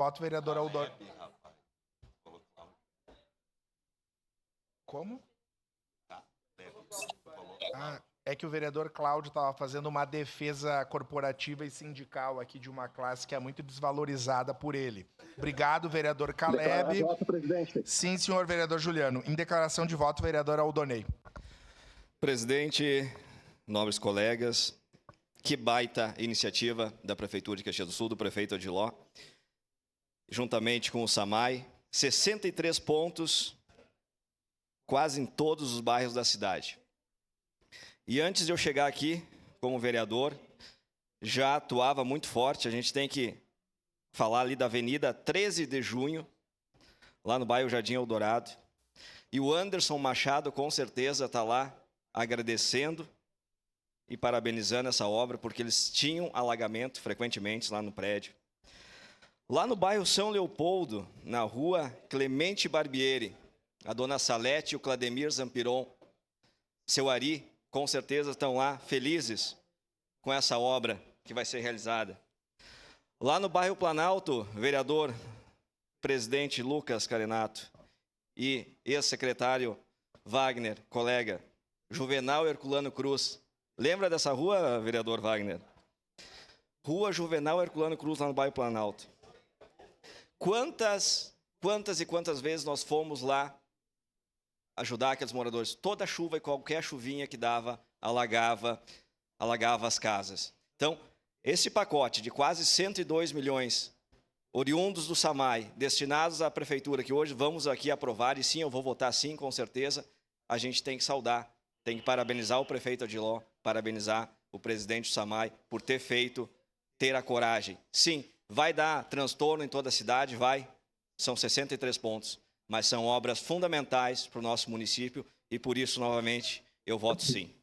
Voto, vereador Aldonei. Como? É que o vereador Cláudio estava fazendo uma defesa corporativa e sindical aqui de uma classe que é muito desvalorizada por ele. Obrigado, vereador Caleb. Voto, presidente. Sim, senhor vereador Juliano. Em declaração de voto, vereador Aldonei. Presidente, nobres colegas, que baita iniciativa da Prefeitura de Caxias do Sul, do prefeito Odiló, juntamente com o SAMAI, 63 pontos, quase em todos os bairros da cidade. E antes de eu chegar aqui, como vereador, já atuava muito forte. A gente tem que falar ali da Avenida 13 de Junho, lá no bairro Jardim Eldorado. E o Anderson Machado, com certeza, está lá agradecendo e parabenizando essa obra, porque eles tinham alagamento frequentemente lá no prédio. Lá no bairro São Leopoldo, na rua Clemente Barbieri, a dona Salete e o Clademir Zampiron, seu Ari, com certeza estão lá felizes com essa obra que vai ser realizada. Lá no bairro Planalto, vereador presidente Lucas Carenato e ex-secretário Wagner, colega, Juvenal Herculano Cruz. Lembra dessa rua, vereador Wagner? Rua Juvenal Herculano Cruz, lá no bairro Planalto. Quantas vezes nós fomos lá ajudar aqueles moradores? Toda chuva e qualquer chuvinha que dava, alagava as casas. Então, esse pacote de quase 102 milhões, oriundos do SAMAI, destinados à Prefeitura, que hoje vamos aqui aprovar, e sim, eu vou votar sim, com certeza, a gente tem que saudar, tem que parabenizar o prefeito Odiló, parabenizar o presidente do SAMAI por ter a coragem. Sim, vai dar transtorno em toda a cidade, vai, são 63 pontos, mas são obras fundamentais para o nosso município e por isso, novamente, eu voto sim.